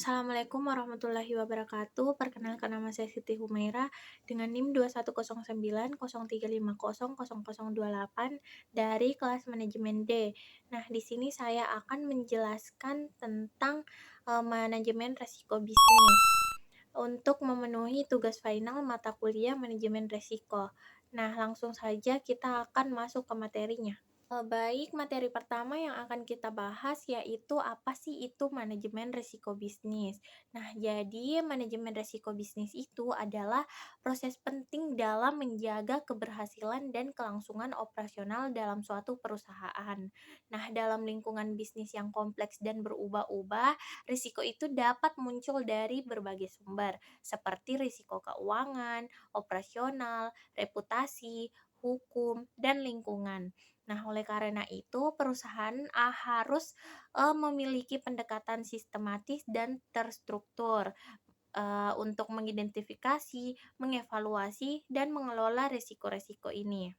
Assalamualaikum warahmatullahi wabarakatuh. Perkenalkan nama saya Siti Humaira dengan NIM 210903500028 dari kelas manajemen D. Nah, di sini saya akan menjelaskan tentang manajemen resiko bisnis untuk memenuhi tugas final mata kuliah manajemen resiko. Nah, langsung saja kita akan masuk ke materinya. Baik, materi pertama yang akan kita bahas yaitu apa sih itu manajemen risiko bisnis. Nah, jadi manajemen risiko bisnis itu adalah proses penting dalam menjaga keberhasilan dan kelangsungan operasional dalam suatu perusahaan. Nah, dalam lingkungan bisnis yang kompleks dan berubah-ubah, risiko itu dapat muncul dari berbagai sumber, seperti risiko keuangan, operasional, reputasi, hukum, dan lingkungan. Nah, oleh karena itu, perusahaan harus memiliki pendekatan sistematis dan terstruktur untuk mengidentifikasi, mengevaluasi, dan mengelola risiko-risiko ini.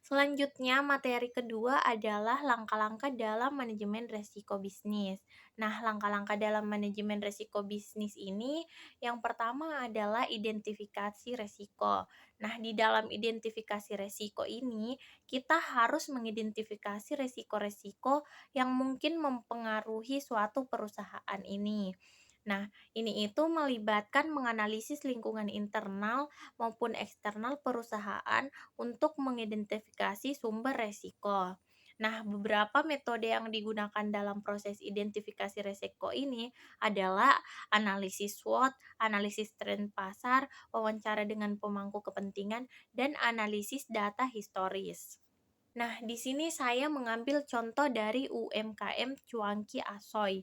Selanjutnya, materi kedua adalah langkah-langkah dalam manajemen resiko bisnis. Nah, langkah-langkah dalam manajemen resiko bisnis ini yang pertama adalah identifikasi resiko. Nah, di dalam identifikasi resiko ini, kita harus mengidentifikasi resiko-resiko yang mungkin mempengaruhi suatu perusahaan ini. Nah, ini itu melibatkan menganalisis lingkungan internal maupun eksternal perusahaan untuk mengidentifikasi sumber resiko. Nah, beberapa metode yang digunakan dalam proses identifikasi resiko ini adalah analisis SWOT, analisis tren pasar, wawancara dengan pemangku kepentingan, dan analisis data historis. Nah, di sini saya mengambil contoh dari UMKM Cuanki Asoy.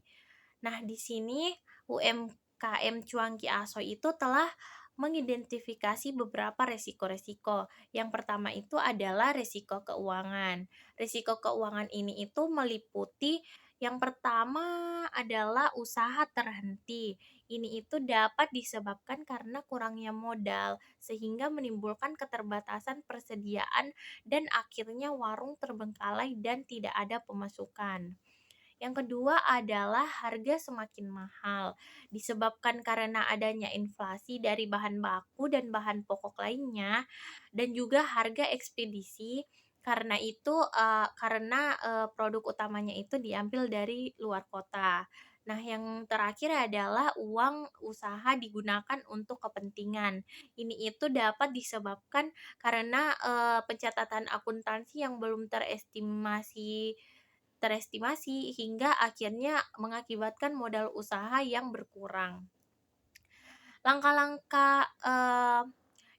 Nah, di sini UMKM Cuanki Asoy itu telah mengidentifikasi beberapa resiko-resiko. Yang pertama itu adalah resiko keuangan. Resiko keuangan ini itu meliputi yang pertama adalah usaha terhenti. Ini itu dapat disebabkan karena kurangnya modal, sehingga menimbulkan keterbatasan persediaan dan akhirnya warung terbengkalai dan tidak ada pemasukan. Yang kedua adalah harga semakin mahal, disebabkan karena adanya inflasi dari bahan baku dan bahan pokok lainnya, dan juga harga ekspedisi. Karena produk utamanya itu diambil dari luar kota. Nah, yang terakhir adalah uang usaha digunakan untuk kepentingan. Ini itu dapat disebabkan karena pencatatan akuntansi yang belum terestimasi hingga akhirnya mengakibatkan modal usaha yang berkurang. Langkah-langkah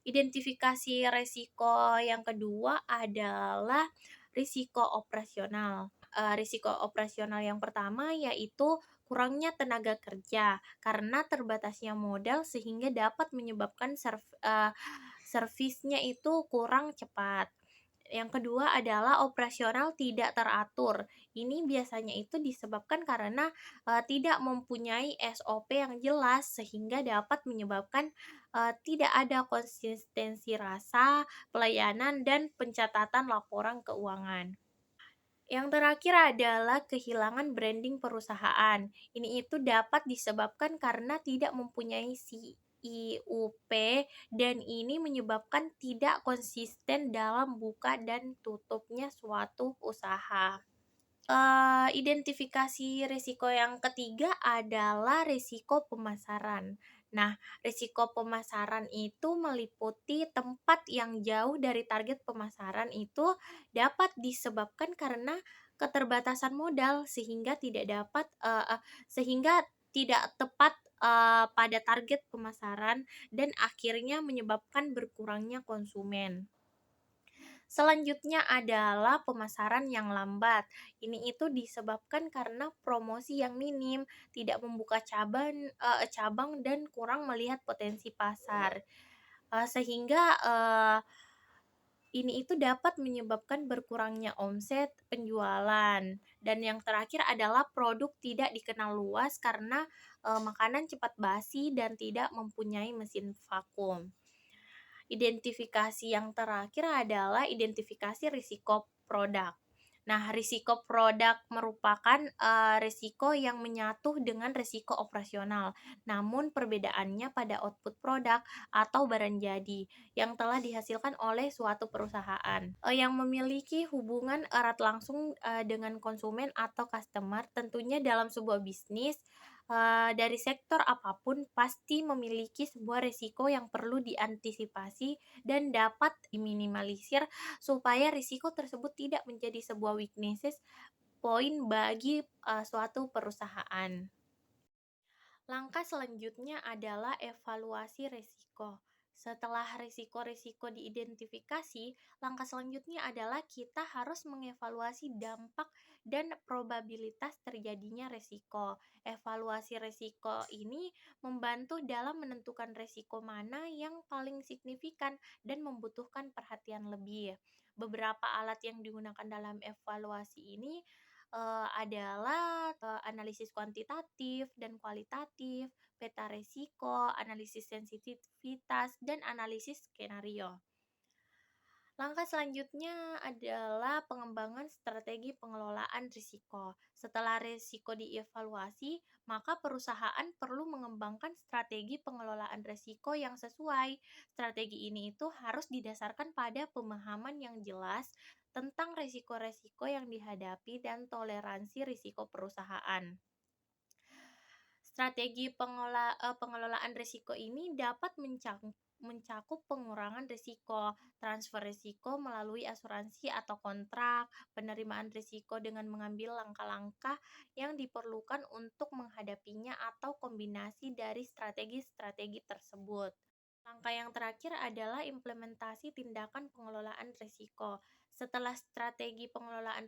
identifikasi risiko yang kedua adalah risiko operasional. Risiko operasional yang pertama yaitu kurangnya tenaga kerja karena terbatasnya modal sehingga dapat menyebabkan servisnya itu kurang cepat. Yang kedua adalah operasional tidak teratur. Ini biasanya itu disebabkan karena tidak mempunyai SOP yang jelas sehingga dapat menyebabkan tidak ada konsistensi rasa, pelayanan, dan pencatatan laporan keuangan. Yang terakhir adalah kehilangan branding perusahaan. Ini itu dapat disebabkan karena tidak mempunyai CIUP dan ini menyebabkan tidak konsisten dalam buka dan tutupnya suatu usaha. Identifikasi risiko yang ketiga adalah risiko pemasaran. Nah, risiko pemasaran itu meliputi tempat yang jauh dari target pemasaran itu dapat disebabkan karena keterbatasan modal sehingga tidak tepat pada target pemasaran dan akhirnya menyebabkan berkurangnya konsumen. Selanjutnya adalah pemasaran yang lambat. Ini itu disebabkan karena promosi yang minim, tidak membuka cabang dan kurang melihat potensi pasar. Sehingga ini itu dapat menyebabkan berkurangnya omset penjualan. Dan yang terakhir adalah produk tidak dikenal luas karena makanan cepat basi dan tidak mempunyai mesin vakum. Identifikasi yang terakhir adalah identifikasi risiko produk. Nah, risiko produk merupakan, risiko yang menyatu dengan risiko operasional, namun perbedaannya pada output produk atau barang jadi yang telah dihasilkan oleh suatu perusahaan, yang memiliki hubungan erat langsung, dengan konsumen atau customer. Tentunya dalam sebuah bisnis, dari sektor apapun pasti memiliki sebuah risiko yang perlu diantisipasi dan dapat diminimalisir supaya risiko tersebut tidak menjadi sebuah weaknesses point bagi, suatu perusahaan. Langkah selanjutnya adalah evaluasi risiko. Setelah risiko-risiko diidentifikasi, langkah selanjutnya adalah kita harus mengevaluasi dampak dan probabilitas terjadinya risiko. Evaluasi risiko ini membantu dalam menentukan risiko mana yang paling signifikan dan membutuhkan perhatian lebih. Beberapa alat yang digunakan dalam evaluasi ini adalah, analisis kuantitatif dan kualitatif, peta resiko, analisis sensitivitas, dan analisis skenario. Langkah selanjutnya adalah pengembangan strategi pengelolaan risiko. Setelah risiko dievaluasi, maka perusahaan perlu mengembangkan strategi pengelolaan risiko yang sesuai. Strategi ini itu harus didasarkan pada pemahaman yang jelas tentang risiko-risiko yang dihadapi dan toleransi risiko perusahaan. Strategi pengelolaan risiko ini dapat mencakup pengurangan risiko, transfer risiko melalui asuransi atau kontrak, penerimaan risiko dengan mengambil langkah-langkah yang diperlukan untuk menghadapinya atau kombinasi dari strategi-strategi tersebut. Langkah yang terakhir adalah implementasi tindakan pengelolaan risiko. Setelah strategi pengelolaan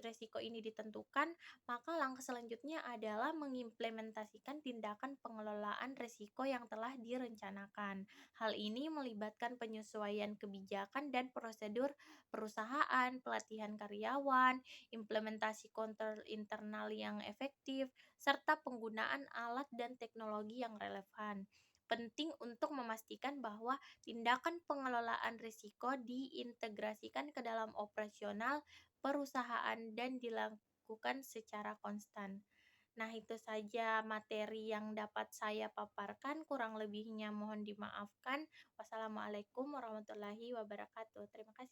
risiko ini ditentukan, maka langkah selanjutnya adalah mengimplementasikan tindakan pengelolaan risiko yang telah direncanakan. Hal ini melibatkan penyesuaian kebijakan dan prosedur perusahaan, pelatihan karyawan, implementasi kontrol internal yang efektif, serta penggunaan alat dan teknologi yang relevan. Penting untuk memastikan bahwa tindakan pengelolaan risiko diintegrasikan ke dalam operasional perusahaan dan dilakukan secara konstan. Nah, itu saja materi yang dapat saya paparkan. Kurang lebihnya mohon dimaafkan. Wassalamualaikum warahmatullahi wabarakatuh. Terima kasih.